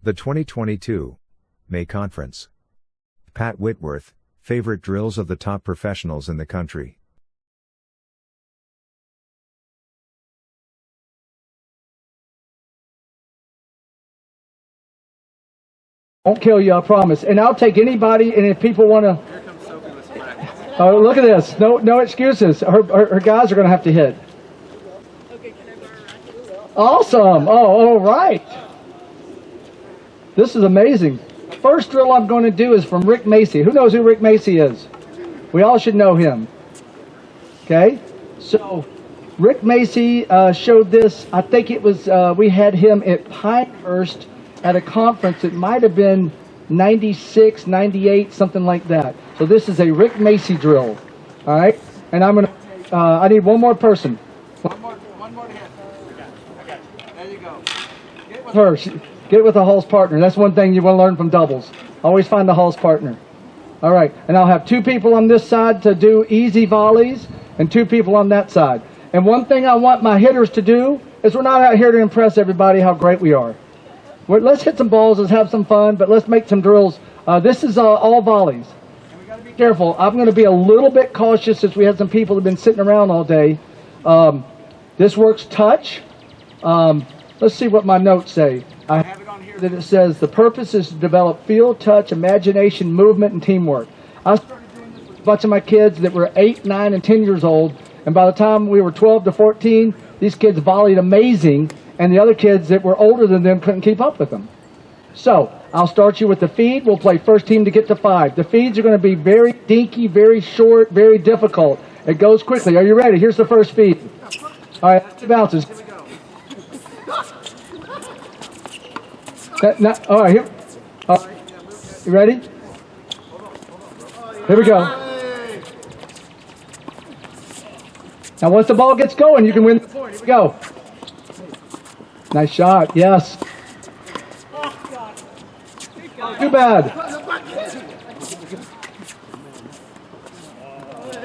The 2022 May Conference. Pat Whitworth, favorite drills of the top professionals in the country. Won't kill you, I promise. And I'll take anybody, and if people want to... Here comes Sophie with practice. Oh, look at this. No excuses. Her guys are going to have to hit. Okay, can I borrow rackets? Awesome. Oh, all right. This is amazing. First drill I'm going to do is from Rick Macci. Who knows who Rick Macci is? We all should know him. Okay? So, Rick Macci showed this. I think it was, we had him at Pinehurst at a conference. It might have been 96, 98, something like that. So this is a Rick Macci drill. All right? And I'm going to, I need one more person. One more to hit. I got you. There you go. Get with Her. Get with a Hall's partner. That's one thing you want to learn from doubles. Always find the Hall's partner. All right. And I'll have two people on this side to do easy volleys and two people on that side. And one thing I want my hitters to do is we're not out here to impress everybody how great we are. Let's hit some balls. Let's have some fun. But let's make some drills. This is all volleys. And we got to be careful. I'm going to be a little bit cautious since we had some people who have been sitting around all day. This works touch. Let's see what my notes say. I have it on here that it says the purpose is to develop feel, touch, imagination, movement, and teamwork. I started doing this with a bunch of my kids that were 8, 9, and 10 years old, and by the time we were 12 to 14, these kids volleyed amazing, and the other kids that were older than them couldn't keep up with them. So, I'll start you with the feed. We'll play first team to get to 5. The feeds are going to be very dinky, very short, very difficult. It goes quickly. Are you ready? Here's the first feed. All right, 2 bounces. Here we go. All right, here. All right. You ready? Here we go. Now, once the ball gets going, you can win the point. Here we go. Nice shot. Yes. Too bad.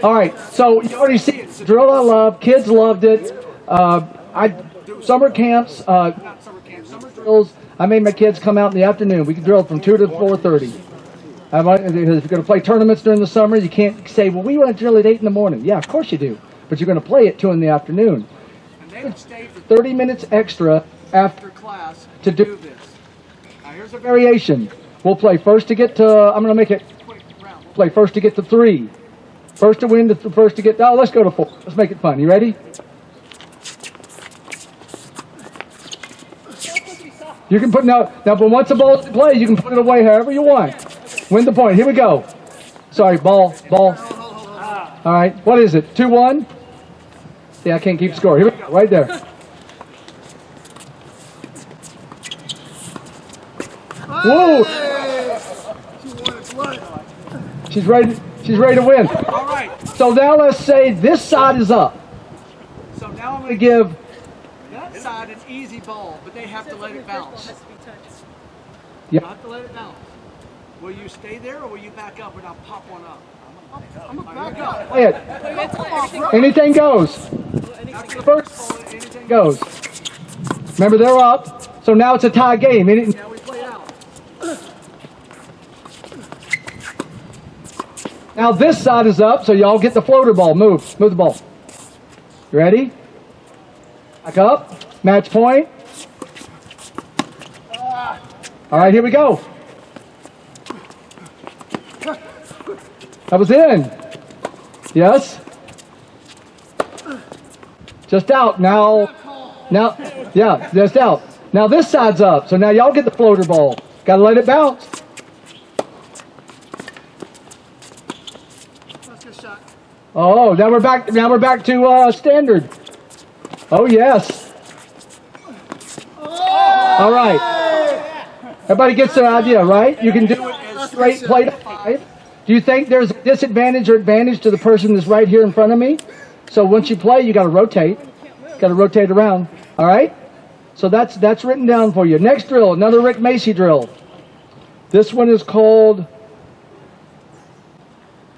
All right. So you already see it. It's a drill I love. Kids loved it. I do summer camps. Not summer camps. Summer drills. I made my kids come out in the afternoon. We can drill from 2 to 4:30. If you're going to play tournaments during the summer, you can't say, well, we want to drill at 8 in the morning. Yeah, of course you do. But you're going to play at 2 in the afternoon. And they would stay for 30 minutes extra after class to do this. Now, here's a variation. We'll play first to get to, I'm going to make it quick round. We'll play first to get to 3. First to win, first to get, oh, let's go to 4. Let's make it fun. You ready? You can put now, but once the ball's in play, you can put it away however you want. Win the point. Here we go. Sorry, ball. All right, what is it? 2-1? Yeah, I can't keep score. Here we go, right there. Whoa! She's ready to win. All right. So now let's say this side is up. So now I'm going to give that side an easy ball, but they have to let it bounce. Yeah. You have to let it bounce. Will you stay there or will you back up and I'll pop one up? I'm going to back up. Play it. Anything goes. After the first ball, anything goes. Remember, they're up. So now it's a tie game. Now we play out. Now this side is up, so y'all get the floater ball. Move the ball. You ready? Back up. Match point. All right, here we go. That was in. Yes. Just out. Now, yeah, just out. Now this side's up, so now y'all get the floater ball. Got to let it bounce. Oh, now we're back. Now we're back to standard. Oh yes. All right. Everybody gets the idea, right? You can do it as straight play to 5. Do you think there's a disadvantage or advantage to the person that's right here in front of me? So once you play, you got to rotate. Got to rotate around. All right. So that's written down for you. Next drill, another Rick Macci drill. This one is called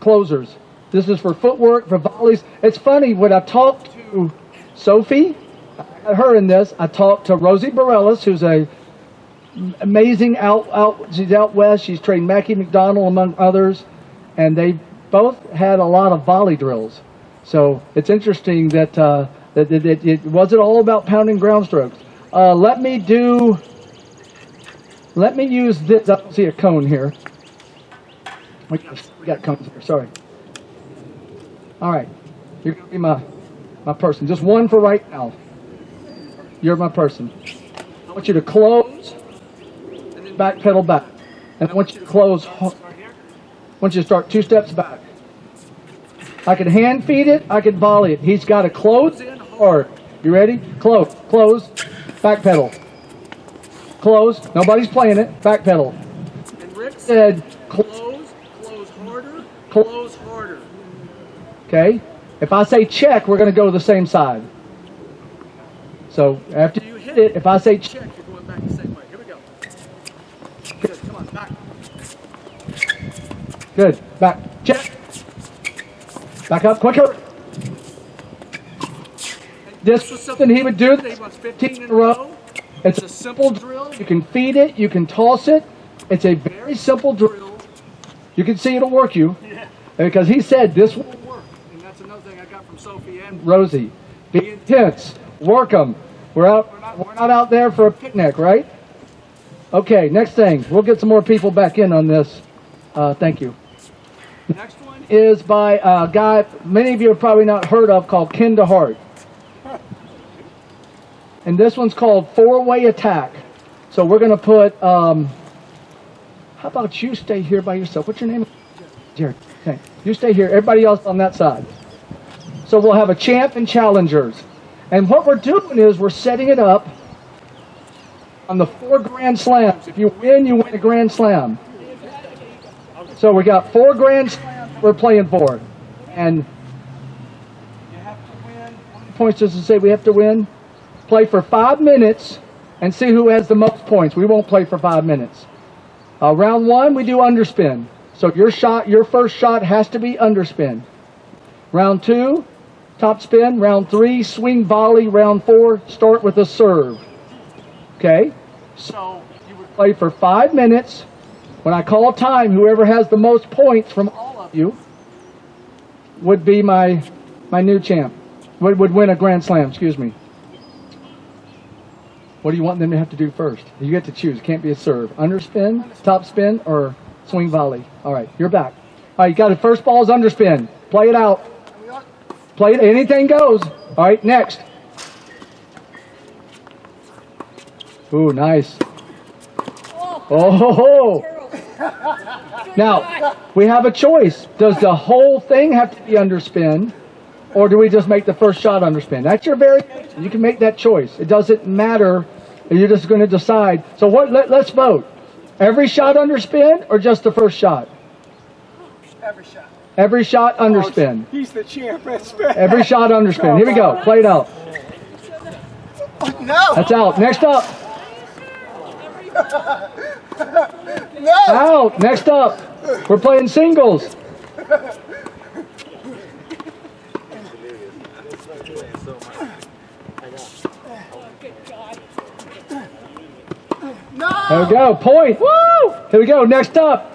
closers. This is for footwork, for volleys. It's funny, when I talked to Sophie, I had her in this. I talked to Rosie Bareis, who's a amazing she's out west. She's trained Macci McDonald among others, and they both had a lot of volley drills. So it's interesting that it wasn't all about pounding ground strokes. Let me use this. I don't see a cone here. We got cones here. Sorry. All right, you're gonna be my person. Just one for right now. You're my person. I want you to close, and then back pedal back, and I want you to close. I want you to start 2 steps back. I can hand feed it. I can volley it. He's got to close in hard. You ready? Close, close, back pedal. Close. Nobody's playing it. Back pedal. And Rick said, close harder, close harder. Okay? If I say check, we're going to go to the same side. So after you hit it, if I say check, You're going back the same way. Here we go. Good. Come on, back. good. Back. Check. Back up quicker. This was something he would do. He wants 15 in a row. It's a simple drill. You can feed it. You can toss it. It's a very simple drill. You can see it'll work you. Yeah. Because he said this will work. And that's another thing I got from Sophie and Rosie. Be intense. Work them. We're not out there for a picnic, right? Okay, next thing. We'll get some more people back in on this. Thank you. next one Is by a guy many of you have probably not heard of called DeHart. And this one's called four-way attack. So we're going to put, how about you stay here by yourself? What's your name? Jared. Okay. You stay here. Everybody else on that side. So we'll have a champ and challengers. And what we're doing is we're setting it up on the 4 Grand Slams. If you win a Grand Slam. So we got 4 Grand Slams we're playing for. And you have to win. How many points does it say we have to win? Play for 5 minutes and see who has the most points. We won't play for 5 minutes. Round 1, we do underspin. So your first shot has to be underspin. Round 2, top spin. Round 3, swing volley. Round 4, start with a serve. Okay? So you would play for 5 minutes. When I call time, whoever has the most points from all of you would be my new champ. Would win a Grand Slam, excuse me. What do you want them to have to do first? You get to choose. It can't be a serve. Underspin, top spin, or swing volley. All right, you're back. All right, you got it. First ball is underspin. Play it out. Play it. Anything goes. All right, next. Ooh, nice. Oh. Now, we have a choice. Does the whole thing have to be underspin, or do we just make the first shot underspin? That's your variation. You can make that choice. It doesn't matter. You're just going to decide. So let's vote. Every shot underspin or just the first shot? every shot. Every shot underspin. He's the champ. Every shot underspin. Here we go. Play it out. No. That's out. Next up. No. Out. Next up. We're playing singles. No. There we go. Point. Woo! Here we go. Next up.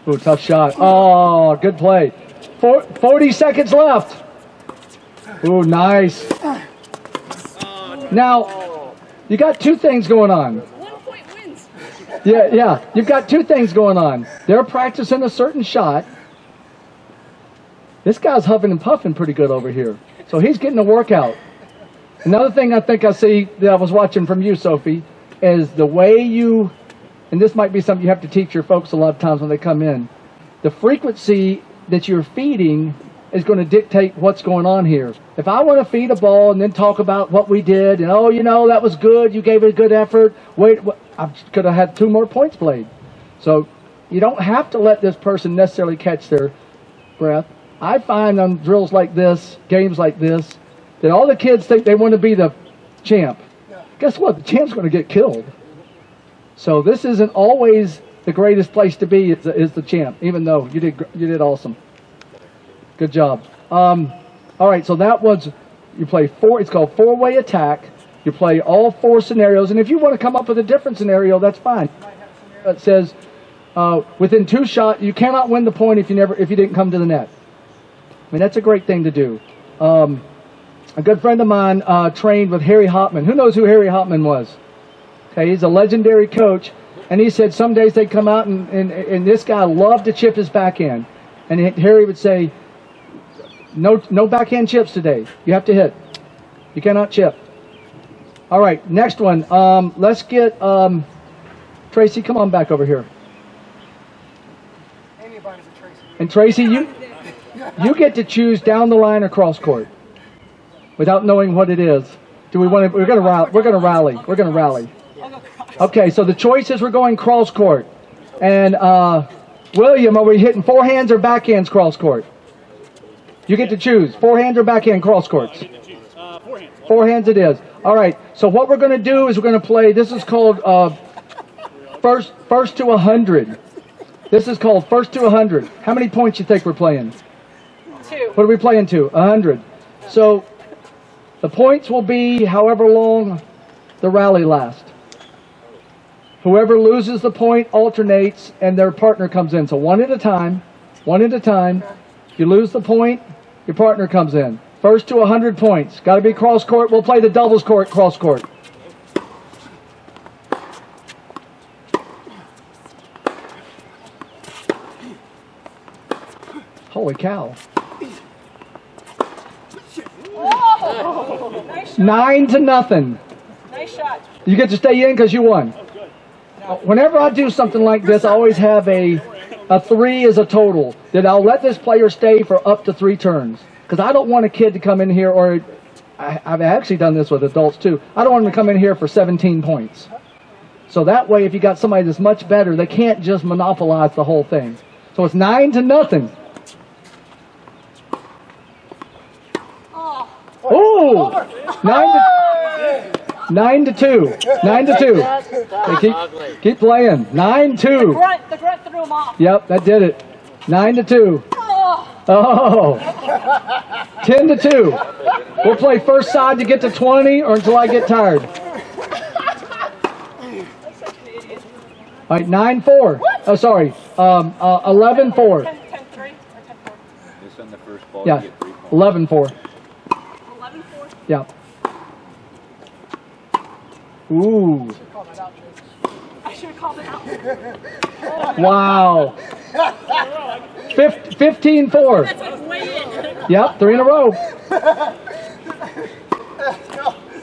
Ooh, tough shot. Oh, good play. 40 seconds left. Ooh, nice. Now, you got 2 things going on. 1 point wins. Yeah. You've got 2 things going on. They're practicing a certain shot. This guy's huffing and puffing pretty good over here. So he's getting a workout. Another thing I think I see that I was watching from you, Sophie, is the way you, and this might be something you have to teach your folks a lot of times when they come in, the frequency that you're feeding is going to dictate what's going on here. If I want to feed a ball and then talk about what we did, and oh, you know, that was good, you gave it a good effort, I could have had 2 more points played. So you don't have to let this person necessarily catch their breath. I find on drills like this, games like this, that all the kids think they want to be the champ. Guess what? The champ's going to get killed. So this isn't always the greatest place to be is the champ, even though you did awesome. Good job. All right, so that was, you play 4, it's called 4-way attack. You play all 4 scenarios, and if you want to come up with a different scenario, that's fine. It says within 2 shots, you cannot win the point if you didn't come to the net. I mean, that's a great thing to do. A good friend of mine trained with Harry Hopman. Who knows who Harry Hopman was? Okay, he's a legendary coach, and he said some days they'd come out and this guy loved to chip his backhand, and Harry would say, no backhand chips today. You have to hit. You cannot chip. All right, next one. Let's get Tracy. Come on back over here. Anybody's a Tracy. And Tracy, you get to choose down the line or cross court, without knowing what it is. Do we want to? We're gonna rally. Okay, so the choices, we're going cross court. And William, are we hitting forehands or backhands cross court? You get to choose forehands or backhand cross courts. Forehands it is. All right. So what we're going to do is we're going to play. This is called first to 100. This is called first to 100. How many points you think we're playing? 2. What are we playing to? 100. So the points will be however long the rally lasts. Whoever loses the point alternates, and their partner comes in. So one at a time. You lose the point, your partner comes in. First to 100 points. Got to be cross court. We'll play the doubles court, cross court. Holy cow. Oh, nice shot. 9-0. Nice shot. You get to stay in because you won. Whenever I do something like this, I always have a 3 as a total. That I'll let this player stay for up to 3 turns. Because I don't want a kid to come in here, or I've actually done this with adults too. I don't want them to come in here for 17 points. So that way, if you got somebody that's much better, they can't just monopolize the whole thing. So it's 9-0. Oh, 9-2. 9-2. Keep playing. 9-2. The grunt threw him off. Yep, that did it. 9-2. Oh. 10-2. We'll play first side to get to 20 or until I get tired. All right, 9-4. Oh, sorry. 11-4. 10-3 or 10-4. This on the first ball. Yeah. You get 3 points. 11-4. 11-4. Yeah. Ooh. I should have called it out. Wow. 15-4. That's like way in. Yep, 3 in a row.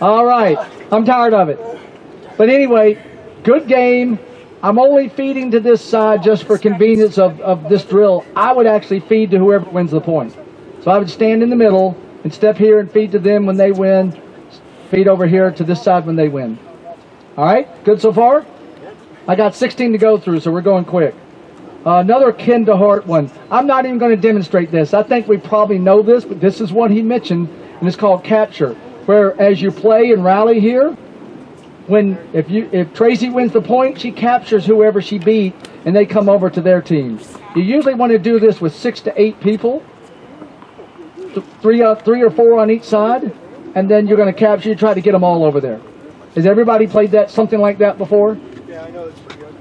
All right. I'm tired of it. But anyway, good game. I'm only feeding to this side just for convenience of this drill. I would actually feed to whoever wins the point. So I would stand in the middle and step here and feed to them when they win. Feed over here to this side when they win. All right? Good so far? I got 16 to go through, so we're going quick. Another Ken DeHart one. I'm not even going to demonstrate this. I think we probably know this, but this is what he mentioned, and it's called capture. Where as you play and rally here, if Tracy wins the point, she captures whoever she beat, and they come over to their team. You usually want to do this with 6 to 8 people, 3 or 4 on each side, and then you're going to capture. You try to get them all over there. Has everybody played something like that before? Yeah, I know it's pretty good.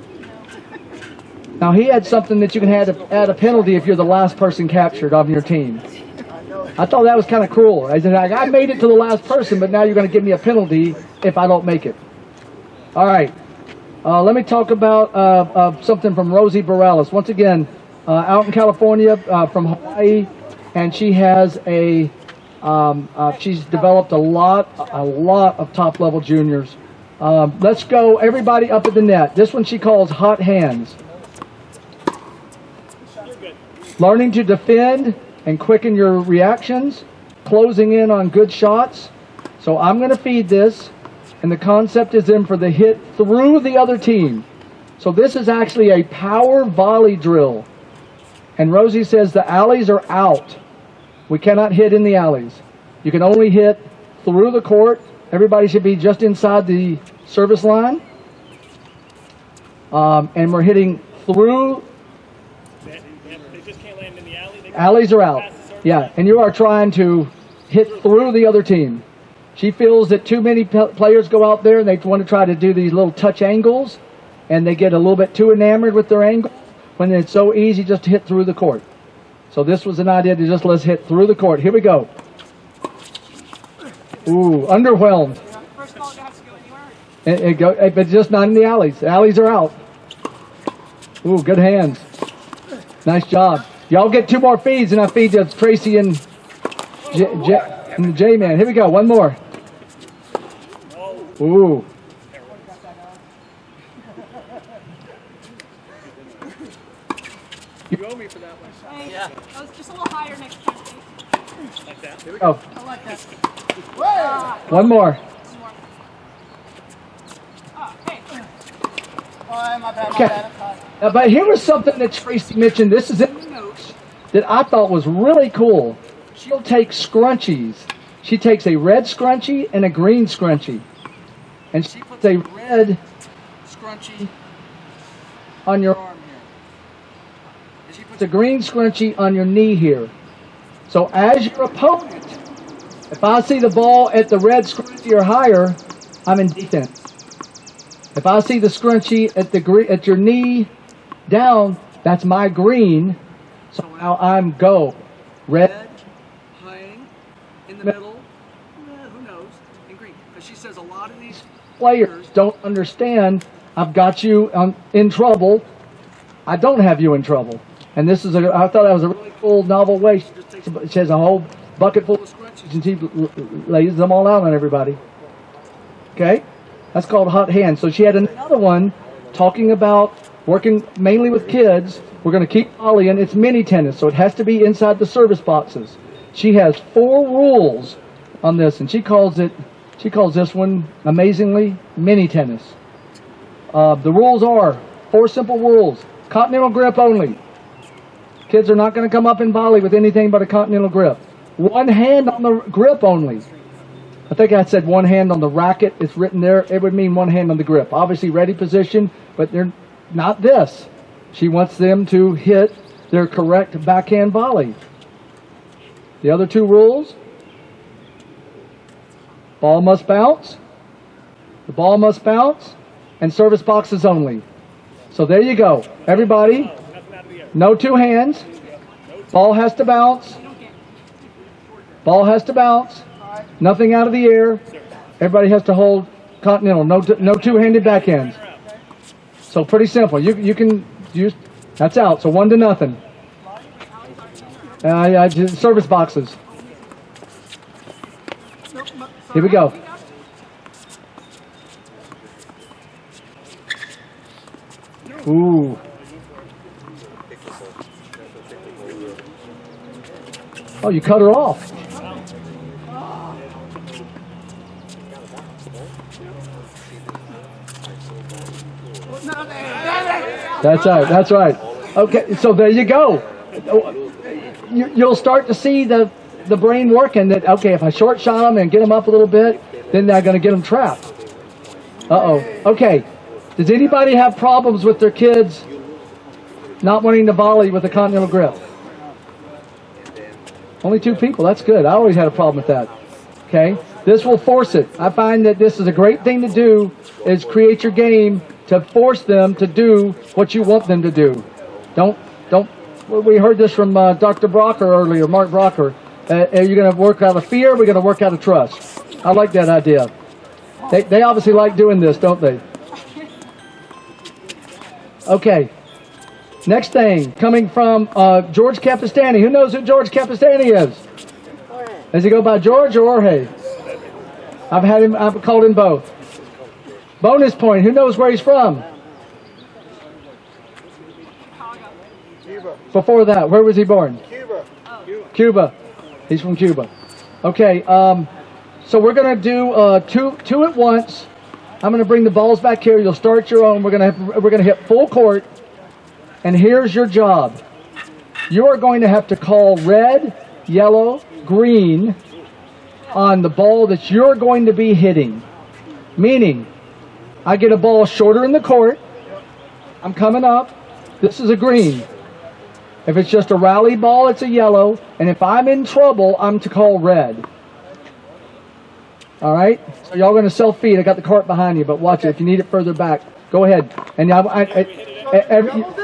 Now he had something that you can add a penalty if you're the last person captured of your team. I thought that was kind of cruel. I said, I made it to the last person, but now you're going to give me a penalty if I don't make it. All right. Let me talk about something from Rosie Bareis. Once again, out in California from Hawaii, and she has she's developed a lot of top-level juniors. Let's go, everybody up at the net. This one she calls hot hands. Learning to defend and quicken your reactions, closing in on good shots. So I'm going to feed this, and the concept is in for the hit through the other team. So this is actually a power volley drill. And Rosie says the alleys are out. We cannot hit in the alleys. You can only hit through the court. Everybody should be just inside the service line. And we're hitting through. They just can't land in the alley. Alleys are out. Yeah, and you are trying to hit through the other team. She feels that too many players go out there and they want to try to do these little touch angles, and they get a little bit too enamored with their angle when it's so easy just to hit through the court. So this was an idea to just let's hit through the court. Here we go. Ooh, underwhelmed. First ball has to go anywhere. But just not in the alleys. The alleys are out. Ooh, good hands. Nice job. Y'all get 2 more feeds, and I feed to Tracy and J-Man. Here we go. One more. Ooh. You owe me for that one. Hey, yeah. That was just a little higher next time. Like that. Oh, I like that. one more. One more. Oh, hey. Okay. But here was something that Tracy mentioned. This is in the notes that I thought was really cool. She'll take scrunchies. She takes a red scrunchie and a green scrunchie. And she puts a red scrunchie on your arm here. And she puts a green scrunchie on your knee here. So as your opponent, if I see the ball at the red scrunchie or higher, I'm in defense. If I see the scrunchie at your knee down, that's my green. So now I'm go. Red, Playing in the middle. Who knows? And green. Because she says a lot of these players don't understand. I've got you in trouble. I don't have you in trouble. And this is I thought that was a really cool, novel way. She has a whole bucket full of scrunchies and she lays them all out on everybody. Okay? That's called hot hand. So she had another one talking about working mainly with kids. We're going to keep volleying. It's mini tennis, so it has to be inside the service boxes. She has 4 rules on this, and she calls this one, amazingly, mini tennis. The rules are 4 simple rules. Continental grip only. Kids are not going to come up and volley with anything but a continental grip. 1 hand on the grip only. I think I said 1 hand on the racket. It's written there. It would mean 1 hand on the grip. Obviously ready position, but they're not this. She wants them to hit their correct backhand volley. The other 2 rules. Ball must bounce. The ball must bounce. And service boxes only. So there you go. Everybody, no 2 hands. Ball has to bounce. Ball has to bounce. Nothing out of the air. Everybody has to hold continental. No 2-handed backhands. So pretty simple. You can use. That's out. So 1-0. Just service boxes. Here we go. Ooh. Oh, you cut her off. That's right. That's right. Okay, so there you go. You'll start to see the brain working. That okay, if I short shot them and get them up a little bit, then they're going to get them trapped. Okay. Does anybody have problems with their kids not wanting to volley with a continental grip? Only 2 people. That's good. I always had a problem with that. Okay. This will force it. I find that this is a great thing to do, is create your game to force them to do what you want them to do. Don't. We heard this from Dr. Brocker earlier, Mark Brocker. Are you going to work out of fear? We're going to work out of trust. I like that idea. They obviously like doing this, don't they? Okay. Next thing, coming from George Capestany. Who knows who George Capestany is? Does he go by George or Jorge? I've called him both. Bonus point, who knows where he's from? Before that, where was he born? Cuba. He's from Cuba. Okay, so we're going to do two at once. I'm going to bring the balls back here. You'll start your own. We're going to hit full court. And here's your job. You are going to have to call red, yellow, green on the ball that you're going to be hitting. Meaning, I get a ball shorter in the court. I'm coming up. This is a green. If it's just a rally ball, it's a yellow. And if I'm in trouble, I'm to call red. All right? So y'all going to self-feed. I got the cart behind you, but watch it. If you need it further back, go ahead. And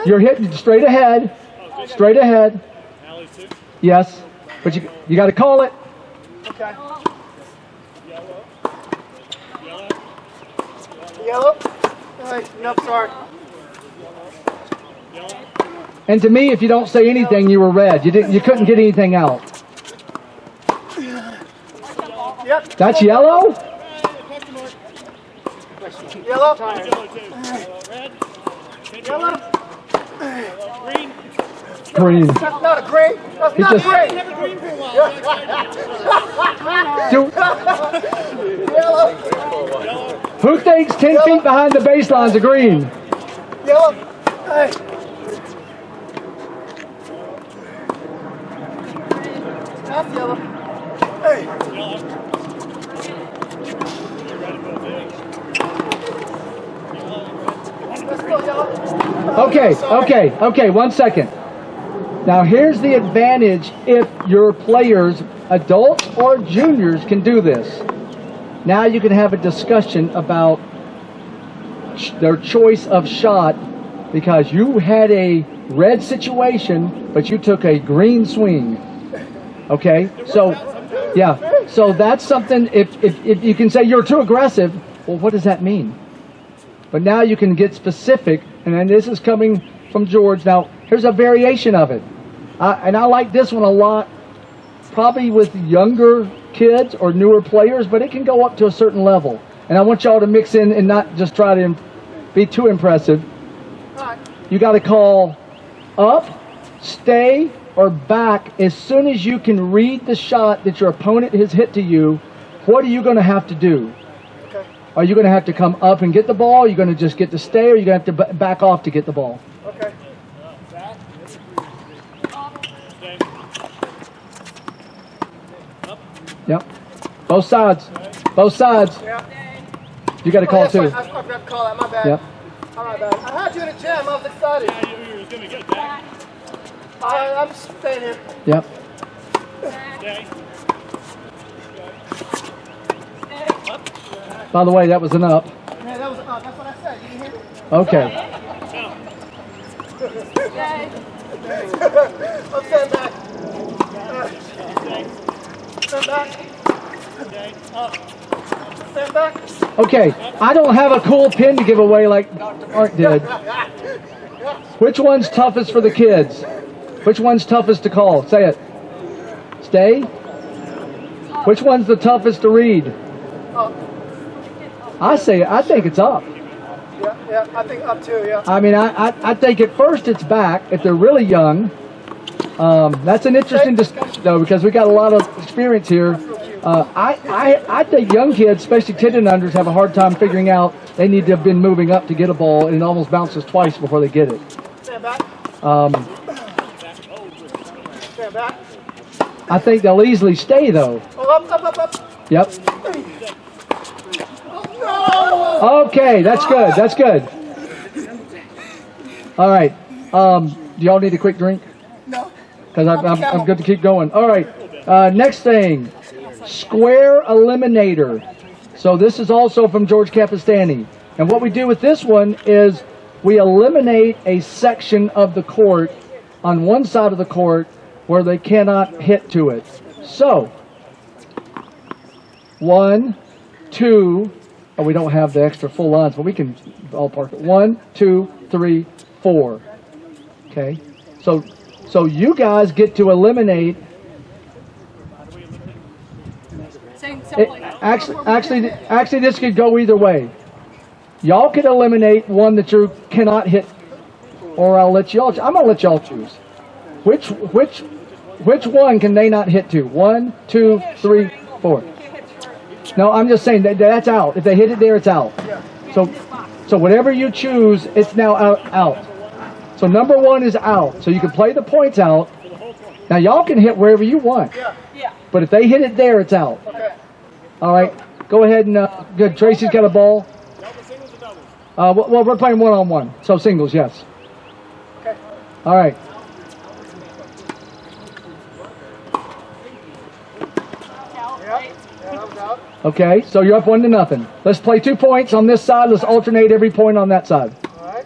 you're hitting straight ahead. Straight ahead. Yes. But you got to call it. Okay. Yellow. Nope, sorry. And to me, if you don't say anything, you were red. You couldn't get anything out. Yep. That's yellow? Yellow. Red. Yellow. Green. That's not a green. That's He not just- green. Yellow. Who thinks 10 feet behind the baseline is a green? Yellow. Hey. That's yellow. Hey. Let's go, yellow. Okay, 1 second. Now here's the advantage if your players, adults or juniors, can do this. Now you can have a discussion about their choice of shot because you had a red situation, but you took a green swing. Okay, so yeah, so that's something. If you can say you're too aggressive, well, what does that mean? But now you can get specific, and then this is coming from George. Now here's a variation of it, and I like this one a lot. Probably with younger kids or newer players, but it can go up to a certain level. And I want y'all to mix in and not just try to be too impressive. You got to call up, stay, or back as soon as you can read the shot that your opponent has hit to you. What are you going to have to do? Okay. Are you going to have to come up and get the ball? Are you going to just get to stay, or are you going to have to back off to get the ball? Okay. Yep. Both sides. Both sides. Yeah. You got to call that's too. right. I forgot to call that. My bad. Yep. All right, man. I had you in the gym. I was excited. You was going to get back. I'm staying here. Yep. Stay. By the way, that was an up. Man, that was that's what I said. You didn't hear me? Okay. I'm staying back. Stand back. Stand back. Okay. I don't have a cool pin to give away like Dr. Art did. Which one's toughest for the kids? Which one's toughest to call? Say it. Stay. Which one's the toughest to read? I think it's up. Yeah, I think up too, yeah. I mean, I think at first it's back if they're really young. That's an interesting discussion though because we got a lot of experience here. I think young kids, especially 10 and unders, have a hard time figuring out they need to have been moving up to get a ball, and it almost bounces twice before they get it. Stand back. Stand back. I think they'll easily stay though. Oh, up. Yep. Okay, that's good. That's good. All right. Do y'all need a quick drink? No. Because I'm good to keep going. All right. Next thing, square eliminator. So this is also from George Capestany. And what we do with this one is we eliminate a section of the court on one side of the court where they cannot hit to it. So, 1, 2, oh, we don't have the extra full lines, but we can all park it. 1, 2, 3, 4. Okay. So you guys get to eliminate. Actually, this could go either way. Y'all could eliminate one that you cannot hit, or I'll let y'all. I'm gonna let y'all choose. Which one can they not hit to? 1, 2, 3, 4. No, I'm just saying that's out. If they hit it there, it's out. So whatever you choose, it's now out. So number 1 is out. So you can play the points out. Now y'all can hit wherever you want. Yeah. But if they hit it there, it's out. Okay. All right. Go ahead and good. Tracy's got a ball. Well, we're playing 1-on-1. So singles, yes. Okay. All right. Yep. Okay, so you're up 1-0. Let's play 2 points on this side. Let's alternate every point on that side. All right.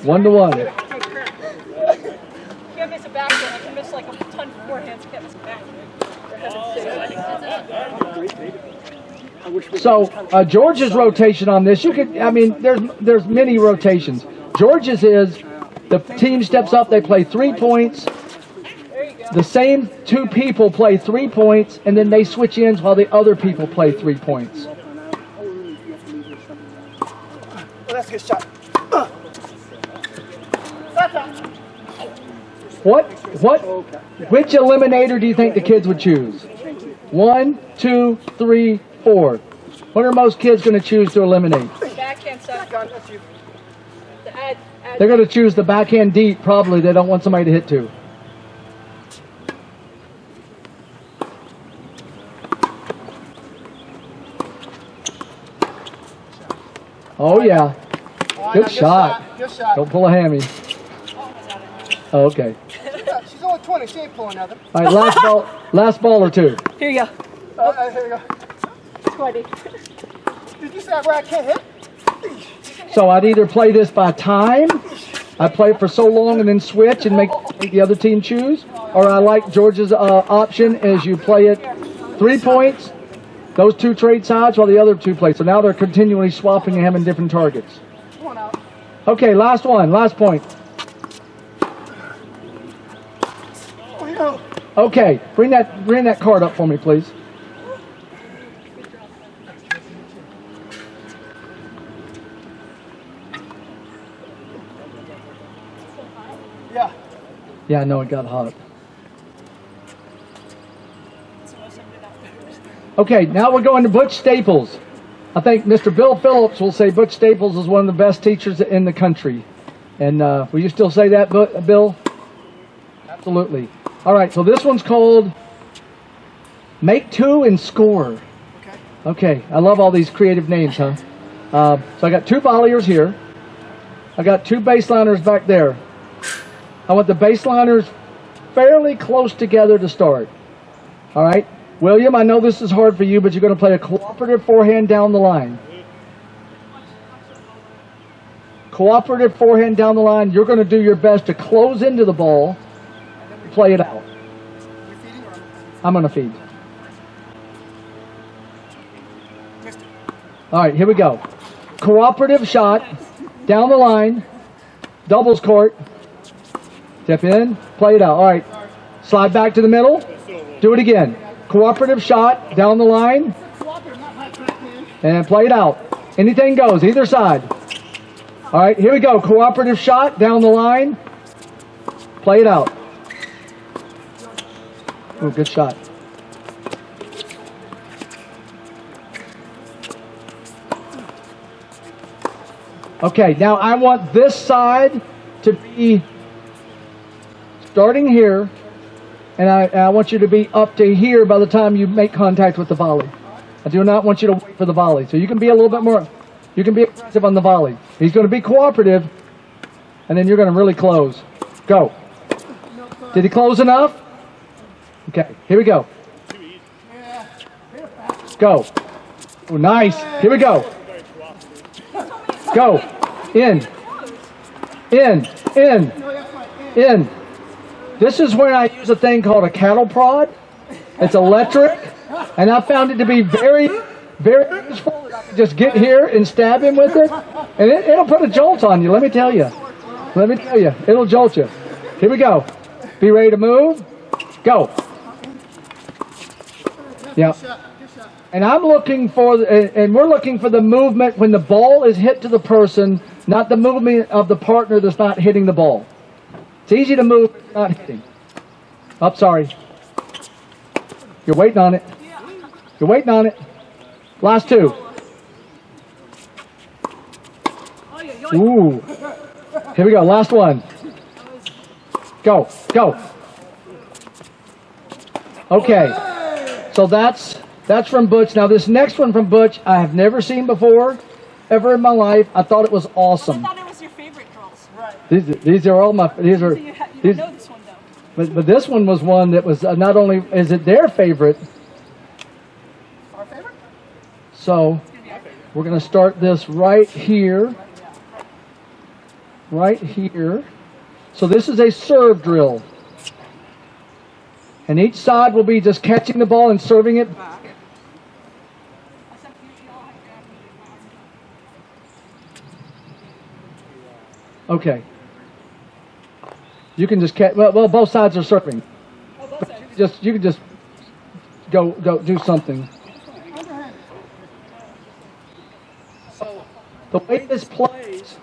1-1. Can't miss a backhand. I can miss like a ton of forehands. Can't miss a backhand. So George's rotation on this, you could, I mean, there's many rotations. George's is the team steps up, they play 3 points. The same 2 people play 3 points, and then they switch ends while the other people play 3 points. Well, that's a good shot. Which eliminator do you think the kids would choose? 1, 2, 3, 4. What are most kids going to choose to eliminate? Backhand side. They're going to choose the backhand deep, probably. They don't want somebody to hit to. Oh, yeah. Good shot. Good shot. Don't pull a hammy. Oh, okay. She's only 20. She ain't pulling nothing. All right, last ball or 2. Here you go. Here we go. 20. Did you say where I can't hit? So I'd either play this by time, I play it for so long and then switch and make the other team choose, or I like George's option is you play it 3 points, those 2 trade sides while the other 2 play. So now they're continually swapping and having different targets. Okay, last one, last point. Okay, bring that card up for me, please. Yeah, I know it got hot. Okay, now we're going to Butch Staples. I think Mr. Bill Phillips will say Butch Staples is one of the best teachers in the country. And will you still say that, Bill? Absolutely. All right, so this one's called Make 2 and Score. Okay, I love all these creative names, huh? So I got 2 volleyers here. I got 2 baseliners back there. I want the baseliners fairly close together to start. All right? William, I know this is hard for you, but you're going to play a cooperative forehand down the line. Cooperative forehand down the line. You're going to do your best to close into the ball and play it out. I'm going to feed. All right, here we go. Cooperative shot down the line. Doubles court. Step in, play it out. All right, slide back to the middle. Do it again. Cooperative shot down the line. And play it out. Anything goes, either side. All right, here we go. Cooperative shot down the line. Play it out. Oh, good shot. Okay, now I want this side to be starting here, and I want you to be up to here by the time you make contact with the volley. I do not want you to wait for the volley. So you can be a little bit more, you can be aggressive on the volley. He's going to be cooperative, and then you're going to really close. Go. Did he close enough? Okay, here we go. Go. Oh, nice. Here we go. Go. In. In. In. In. This is where I use a thing called a cattle prod. It's electric, and I found it to be very, very useful. Just get here and stab him with it, and it'll put a jolt on you, let me tell you. Let me tell you, it'll jolt you. Here we go. Be ready to move. Go. Yeah. And I'm looking for, and we're looking for the movement when the ball is hit to the person, not the movement of the partner that's not hitting the ball. It's easy to move, not hitting. Oh, sorry. You're waiting on it. You're waiting on it. Last 2. Ooh. Here we go. Last one. Go. Go. Okay. So that's from Butch. Now this next one from Butch, I have never seen before, ever in my life. I thought it was awesome. I thought it was your favorite girls. Right. These are all my. These are. You know this one though. But this one was one that was not only is it their favorite. Our favorite? So we're going to start this right here. Right here. So this is a serve drill. And each side will be just catching the ball and serving it back. Okay. You can just catch, well, both sides are serving. You can just go do something. So the way this plays.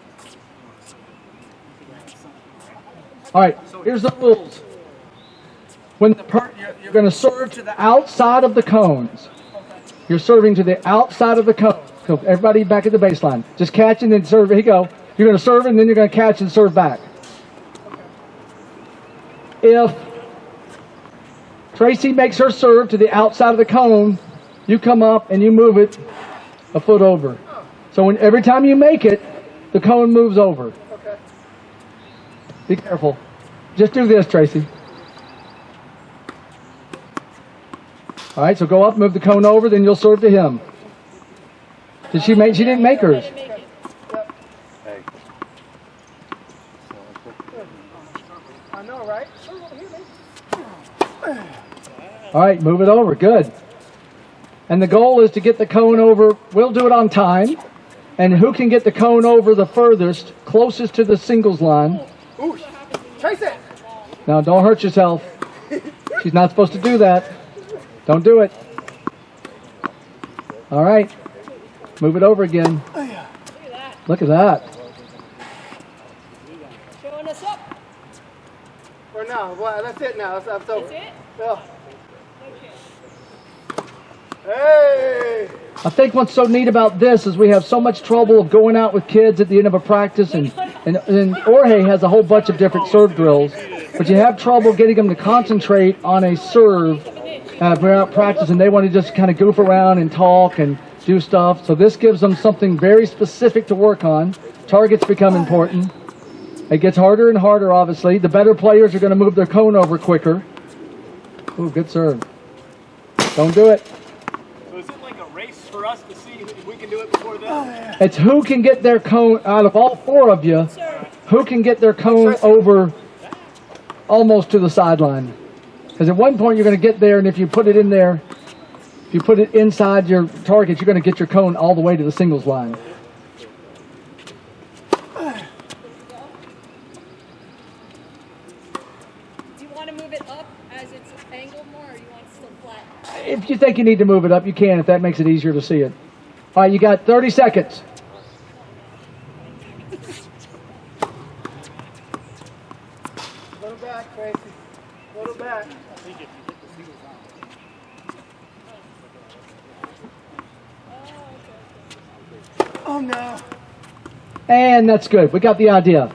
All right, here's the rules. When you're going to serve to the outside of the cones. You're serving to the outside of the cone. So everybody back at the baseline. Just catch and then serve. Here you go. You're going to serve and then you're going to catch and serve back. If Tracy makes her serve to the outside of the cone, you come up and you move it a foot over. So every time you make it, the cone moves over. Okay. Be careful. Just do this, Tracy. All right, so go up, move the cone over, then you'll serve to him. Did she make? She didn't make hers. I know, right? All right, move it over. Good. And the goal is to get the cone over. We'll do it on time. And who can get the cone over the furthest, closest to the singles line? Ooh, chase it! Now, don't hurt yourself. She's not supposed to do that. Don't do it. All right. Move it over again. Look at that. Showing us up. Or no, well, that's it now. That's over. That's it? Yeah. Okay. Hey! I think what's so neat about this is we have so much trouble of going out with kids at the end of a practice, and Jorge has a whole bunch of different serve drills, but you have trouble getting them to concentrate on a serve if we're out practicing. They want to just kind of goof around and talk and do stuff. So this gives them something very specific to work on. Targets become important. It gets harder and harder, obviously. The better players are going to move their cone over quicker. Ooh, good serve. Don't do it. So is it like a race for us to see if we can do it before them? It's who can get their cone, out of all four of you, who can get their cone over almost to the sideline. Because at one point you're going to get there, and if you put it in there, if you put it inside your target, you're going to get your cone all the way to the singles line. Do you want to move it up as it's angled more, or you want it still flat? If you think you need to move it up, you can, if that makes it easier to see it. All right, you got 30 seconds. Little back, Tracy. Little back. Oh no. And that's good. We got the idea.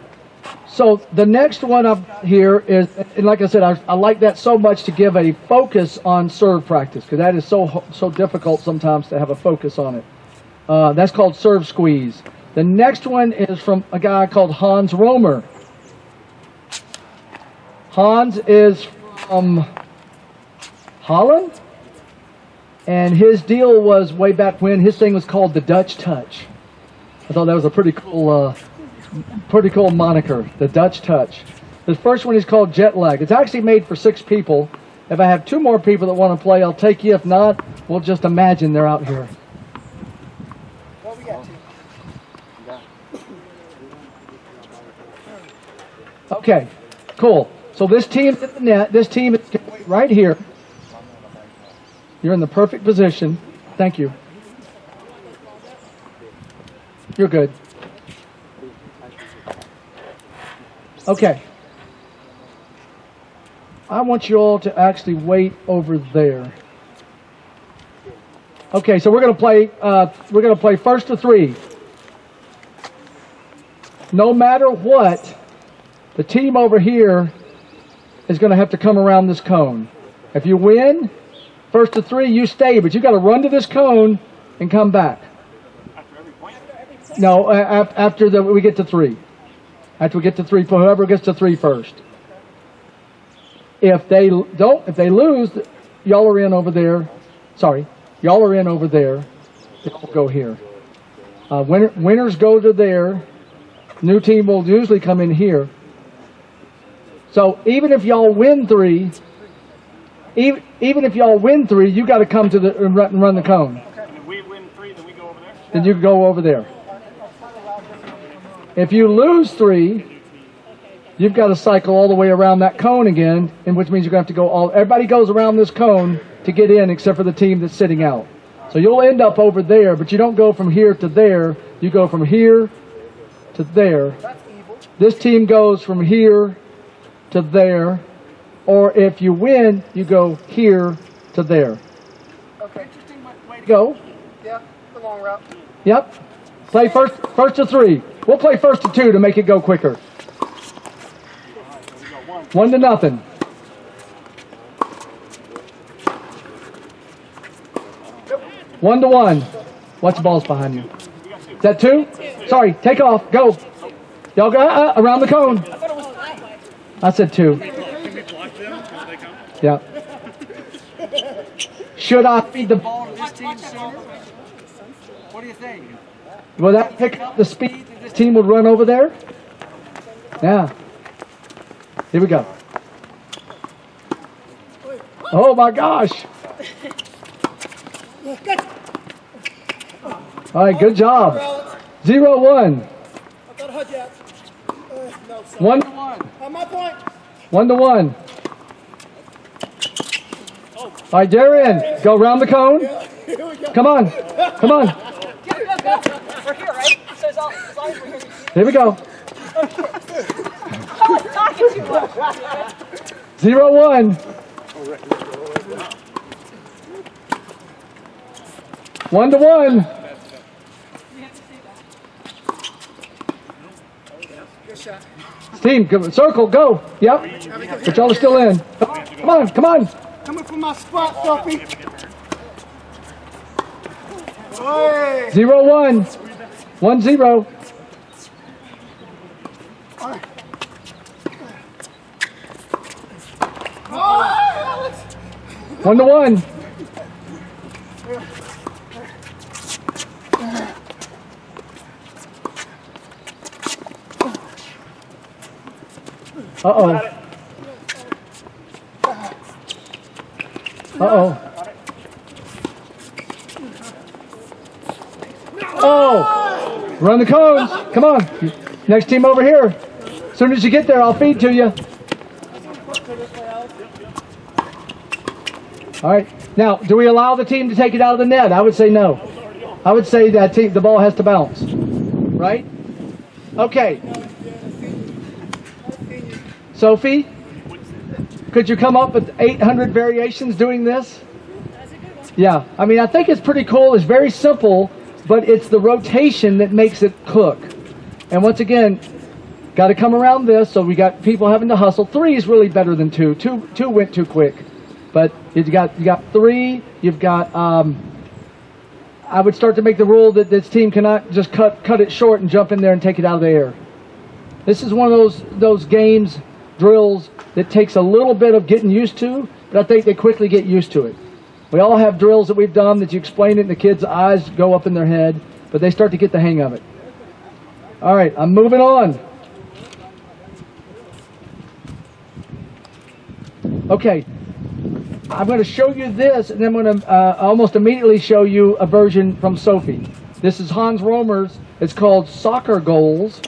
So the next one up here is, and like I said, I like that so much to give a focus on serve practice, because that is so difficult sometimes to have a focus on it. That's called serve squeeze. The next one is from a guy called Hans Romer. Hans is from Holland, and his deal was way back when. His thing was called the Dutch touch. I thought that was a pretty cool moniker, the Dutch touch. The first one is called jet lag. It's actually made for 6 people. If I have 2 more people that want to play, I'll take you. If not, we'll just imagine they're out here. What we got? Okay, cool. So this team's at the net. This team is right here. You're in the perfect position. Thank you. You're good. Okay. I want you all to actually wait over there. Okay, so we're going to play first to 3. No matter what, the team over here is going to have to come around this cone. If you win, first to 3, you stay, but you got to run to this cone and come back. After every point? No, after we get to 3. After we get to 3, whoever gets to 3 first. If they lose, y'all are in over there. Sorry, y'all are in over there. They'll go here. Winners go to there. New team will usually come in here. So even if y'all win 3, you got to come to the and run the cone. And if we win 3, then we go over there? Then you go over there. If you lose 3, you've got to cycle all the way around that cone again, which means you're going to have to go everybody goes around this cone to get in except for the team that's sitting out. So you'll end up over there, but you don't go from here to there. You go from here to there. This team goes from here to there, or if you win, you go here to there. Okay. Interesting way to Go. Yeah, the long route. Yep. Play first to 3. We'll play first to 2 to make it go quicker. 1-0. One to 1. Watch the balls behind you. Is that 2? Sorry, take off. Go. Y'all go around the cone. I said 2. Yeah. Should I feed the ball To this team sooner? What do you think? Will that pick up the speed that this team would run over there? Yeah. Here we go. Oh my gosh. All right, good job. 0-1. 1-1. 1-1. All right, Darren, go around the cone. Come on. Come on. We're here, right? So as long as we're here. Here we go. Oh, I'm talking too much. 0-1. 1-1. Team, circle, go. Yep. But y'all are still in. Come on, come on. Coming from my spot, Sophie. 0-1. 1-0. One to 1. Uh-oh. Uh-oh. Oh! Run the cones. Come on. Next team over here. As soon as you get there, I'll feed to you. All right. Now, do we allow the team to take it out of the net? I would say no. I would say that the ball has to bounce. Right? Okay. Sophie, could you come up with 800 variations doing this? Yeah. I mean, I think it's pretty cool. It's very simple, but it's the rotation that makes it cook. And once again, got to come around this, so we got people having to hustle. 3 is really better than 2. 2 went too quick. But you got 3. You've got. I would start to make the rule that this team cannot just cut it short and jump in there and take it out of the air. This is one of those games, drills that takes a little bit of getting used to, but I think they quickly get used to it. We all have drills that we've done that you explain it and the kids' eyes go up in their head, but they start to get the hang of it. All right, I'm moving on. Okay, I'm going to show you this, and then I'm going to almost immediately show you a version from Sophie. This is Hans Romer's. It's called Soccer Goals,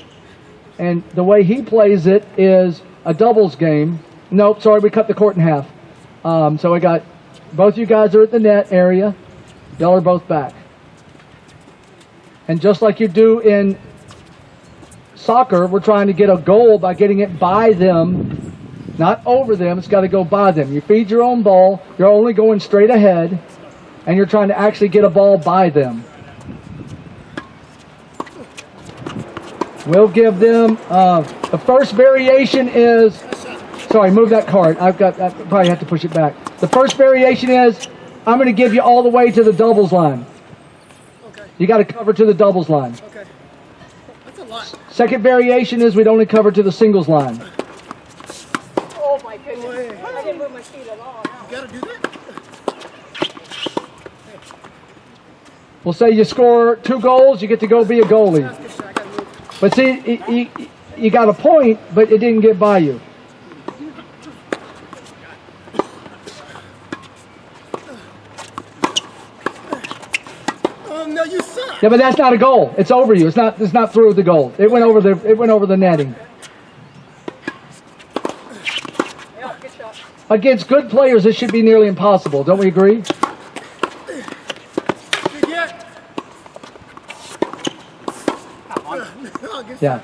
and the way he plays it is a doubles game. Nope, sorry, we cut the court in half. So I got both you guys are at the net area. Y'all are both back. And just like you do in soccer, we're trying to get a goal by getting it by them. Not over them, it's got to go by them. You feed your own ball, you're only going straight ahead, and you're trying to actually get a ball by them. We'll give them, the first variation is, sorry, move that card. I probably have to push it back. The first variation is, I'm going to give you all the way to the doubles line. Okay. You got to cover to the doubles line. Okay. That's a lot. Second variation is we'd only cover to the singles line. Oh my my goodness. I didn't move my feet at all. No. You gotta do that. We'll say you score 2 goals, you get to go be a goalie. But see, you got a point, but it didn't get by you. Oh no, you suck. Yeah, but that's not a goal. It's over you. It's not through the goal. It went over the netting. Yeah, good shot. Against good players, this should be nearly impossible. Don't we agree? Yeah.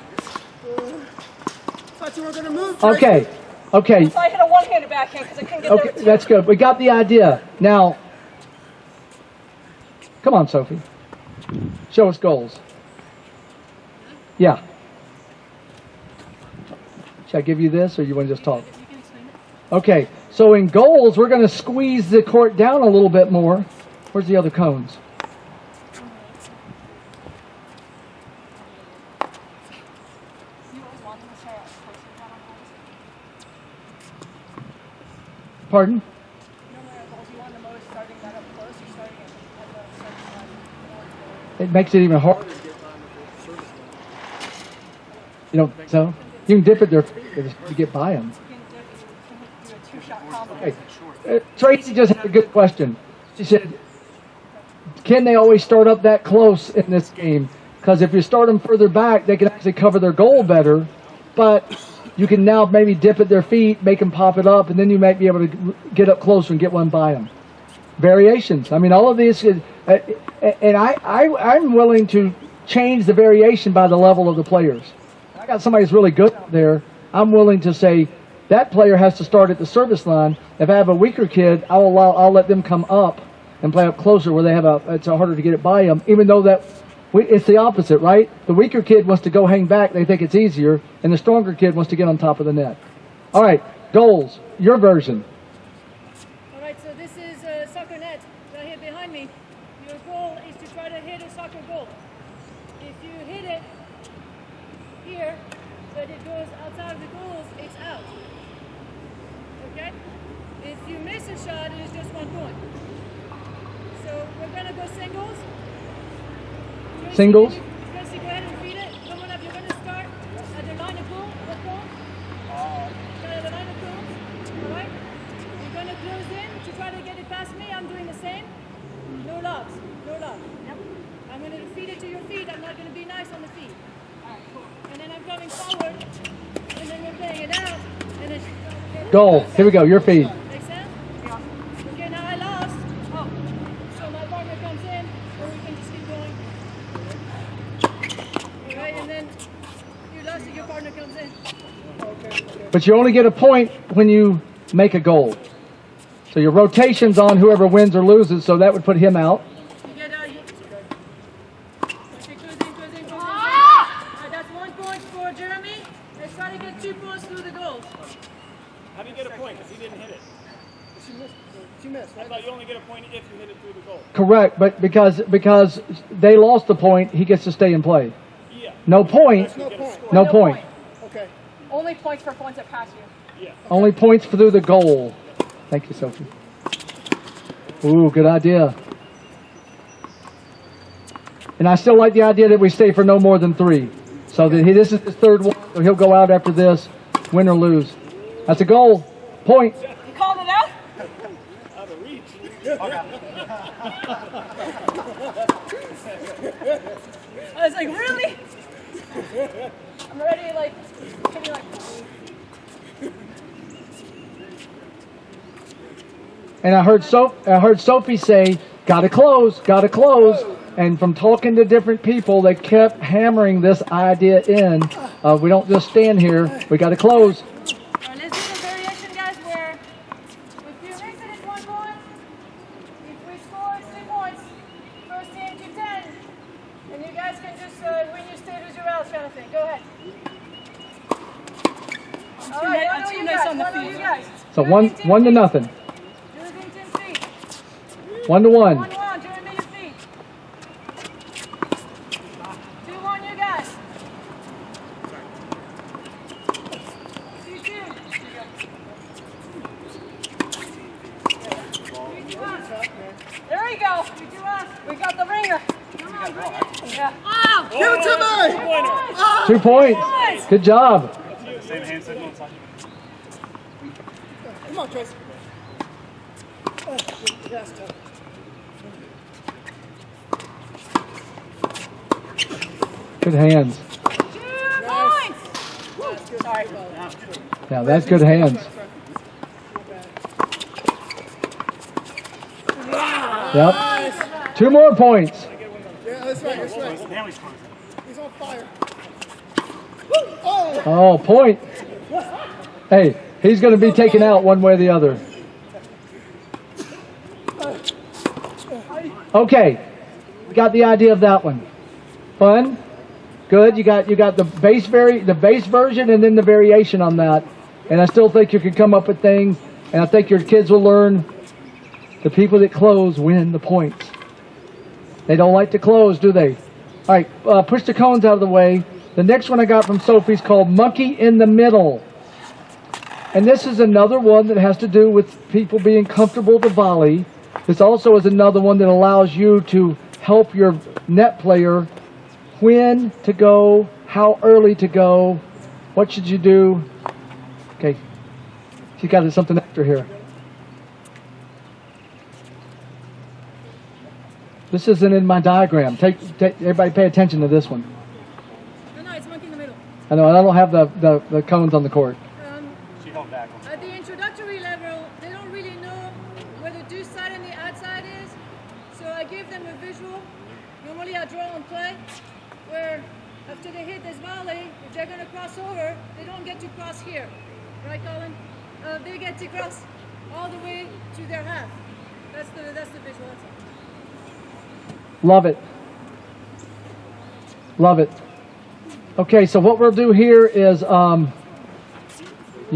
Thought you were gonna move. Tracy. Okay. So I hit a one-handed backhand because I couldn't get there. Okay, that's good. We got the idea. Now, come on, Sophie. Show us goals. Yeah. Should I give you this, or you want to just talk? You can explain it. Okay, so in goals, we're going to squeeze the court down a little bit more. Where's the other cones? You always want them to start closer down on goals? Pardon? No matter goals, you want them always starting that up close or starting at the service line? It makes it even harder. You don't think so? You can dip it there to get by them. You can do a two-shot combo. Hey, Tracy just had a good question. She said, can they always start up that close in this game? Because if you start them further back, they can actually cover their goal better. But you can now maybe dip at their feet, make them pop it up, and then you might be able to get up closer and get one by them. Variations. I mean, all of these, and I'm willing to change the variation by the level of the players. I got somebody who's really good out there. I'm willing to say that player has to start at the service line. If I have a weaker kid, I'll let them come up and play up closer where they have it's harder to get it by them. Even though it's the opposite, right? The weaker kid wants to go hang back; they think it's easier, and the stronger kid wants to get on top of the net. All right, goals. Your version. All right, so this is a soccer net right here behind me. Your goal is to try to hit a soccer goal. If you hit it here, but it goes outside of the goals, it's out. Okay? If you miss a shot, it is just 1 point. So we're gonna go singles. Tracy, Singles? Tracy, go ahead and feed it. Come on up. You're gonna start at the line of goal. What goal? Start at the line of goal. All right? You're gonna close in to try to get it past me. I'm doing the same. No loves. No love. Yep. I'm gonna feed it to your feet. I'm not gonna be nice on the feet. All right, cool. And then I'm coming forward, and then we're playing it out, and then Goal. Here we go. Your feed. Make sense? Yeah. Okay, now I lost. Oh. So my partner comes in, or we can just keep going. Alright, and then you lost and your partner comes in. But you only get a point when you make a goal. So your rotation's on whoever wins or loses, so that would put him out. You get out. Okay, close in. Alright, that's 1 point for Jeremy. Let's try to get 2 points through the goals. How do you get a point? Because he didn't hit it. She missed. I thought you only get a point if you hit it through the goal. Correct, but because they lost the point, he gets to stay and play. Yeah. No point. No point. No point. Okay. Only points for points that pass you. Yeah. Only points through the goal. Thank you, Sophie. Ooh, good idea. And I still like the idea that we stay for no more than 3. So that this is his 3rd one, so he'll go out after this, win or lose. That's a goal. Point. You called it out? Out of reach. I was like, really? I'm ready, like, can you like... And I heard Sophie say, gotta close. And from talking to different people, they kept hammering this idea in. We don't just stand here. We gotta close. All right, let's do the variation, guys, where if you miss it, it's 1 point. If we score, it's 3 points. First team to 10. And you guys can just win your state, lose your out kind of thing. Go ahead. All right, one of you guys. One of you guys. So 1-0. Do the team feet. 1-1. 1-1. Join me your feet. 2-1, you guys. 2-2. go. We got the ringer. Come on, bring it. Yeah. Oh, Two points. Good job. Same hand signal. Come on, Trace. Good hands. 2 points. Sorry. Yeah, that's good hands. Yep. 2 more points. Yeah, that's right. That's right. Now he's close. He's on fire. Oh, point. Hey, he's going to be taken out one way or the other. Okay, we got the idea of that one. Fun, good. You got the base version and then the variation on that. And I still think you can come up with things. And I think your kids will learn. The people that close win the points. They don't like to close, do they? All right, push the cones out of the way. The next one I got from Sophie is called Monkey in the Middle. And this is another one that has to do with people being comfortable to volley. This also is another one that allows you to help your net player when to go, how early to go, what should you do. Okay, she's got something extra here. This isn't in my diagram. Everybody pay attention to this one. No, it's monkey in the middle. I know, and I don't have the cones on the court. She held back. At the introductory level, they don't really know where the do side and the outside is. So I give them a visual. Normally I draw on play, where after they hit this volley, if they're going to cross over, they don't get to cross here. Right, Colin? They get to cross all the way to their half. That's the visual. That's all. Love it. Love it. Okay, so what we'll do here is, you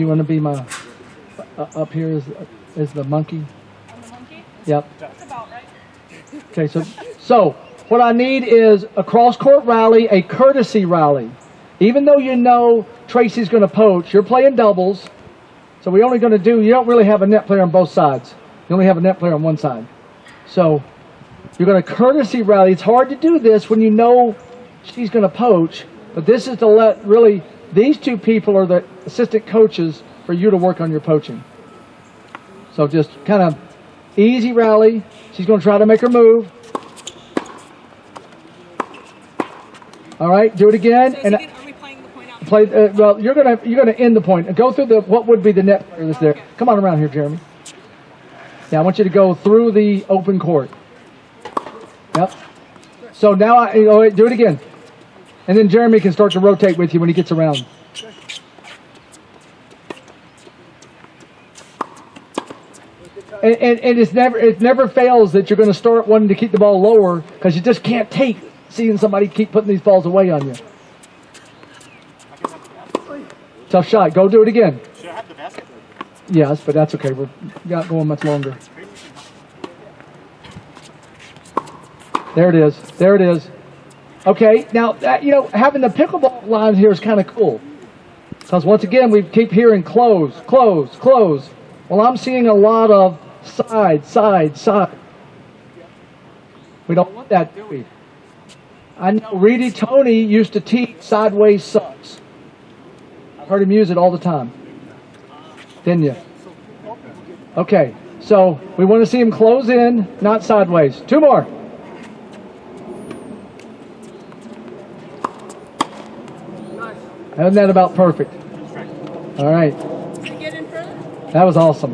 want to be my, up here is the monkey? On the monkey? Yep. That's about right. Okay, so what I need is a cross-court rally, a courtesy rally. Even though you know Tracy's going to poach, you're playing doubles, so we're only going to do, you don't really have a net player on both sides. You only have a net player on one side. So you're going to courtesy rally. It's hard to do this when you know she's going to poach, but this is to let really, these two people are the assistant coaches for you to work on your poaching. So just kind of easy rally. She's going to try to make her move. All right, do it again. So And are we playing the point out? play. Well, you're gonna end the point. Go through what would be the net player that's there. Okay. Come on around here, Jeremy. Yeah, I want you to go through the open court. Yep. So now do it again, and then Jeremy can start to rotate with you when he gets around. And it never fails that you're going to start wanting to keep the ball lower because you just can't take seeing somebody keep putting these balls away on you. Tough shot. Go do it again. Should I have the basket? Yes, but that's okay. We're not going much longer. There it is. There it is. Okay, now having the pickleball line here is kind of cool because once again we keep hearing close, close, close. Well, I'm seeing a lot of side, side, side. We don't want that, do we? I know Reedy Tony used to teach sideways sucks. I've heard him use it all the time. Didn't you? Okay, so we want to see him close in, not sideways. Two more. Isn't that about perfect? All right. Did you get in front? That was awesome.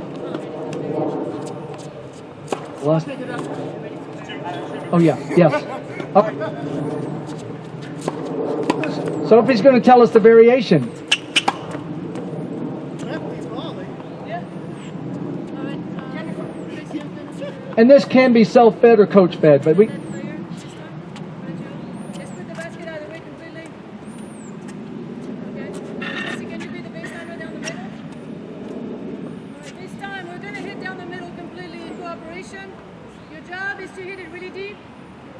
Last. Oh, yeah. Yes. All right. Sophie's going to tell us the variation. And this can be self-fed or coach-fed, but we... Let's put the basket out of the way completely. Okay. Jesse, can you be the baseliner down the middle? Alright, this time we're going to hit down the middle completely in cooperation. Your job is to hit it really deep.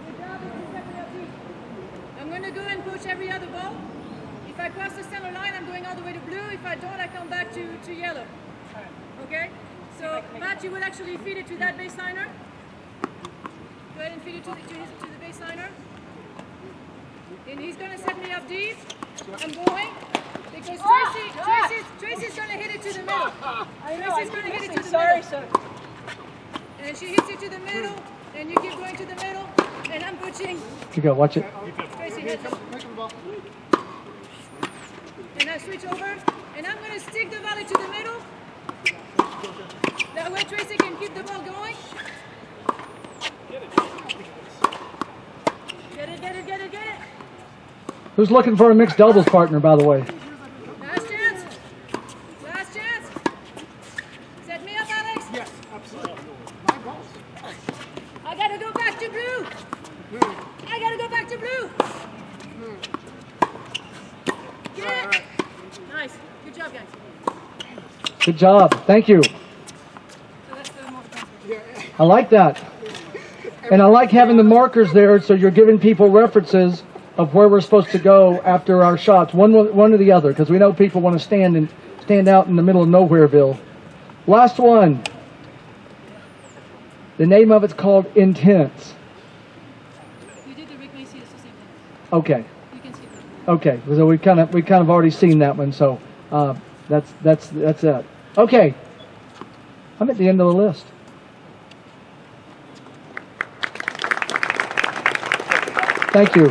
Your job is to step it up deep. I'm going to go and poach every other ball. If I cross the center line, I'm going all the way to blue. If I don't, I come back to yellow. Okay? So Macci will actually feed it to that baseliner. ahead and feed it to the baseliner. And he's going to set me up deep. I'm going. Because Tracy's going to hit it to the middle. Tracy's going to hit it to the middle. Sorry. And she hits it to the middle. And you keep going to the middle. And I'm pushing. You go, watch it. Tracy hits it. And I switch over. And I'm going to stick the volley to the middle. That way Tracy can keep the ball going. Get it. Who's looking for a mixed doubles partner, by the way? Last chance. Set me up, Alex. Yes, absolutely. I gotta go back to blue. Get it. Nice. Good job, guys. Good job. Thank you. So that's the most expensive. I like that. And I like having the markers there so you're giving people references of where we're supposed to go after our shots, one or the other, because we know people want to stand out in the middle of Nowhereville. Last one. The name of it's called Intense. You did the Rick Macy, it's the same thing. Okay. You can see that. Okay. So we kind of already seen that one. So that's it. Okay. I'm at the end of the list. Thank you.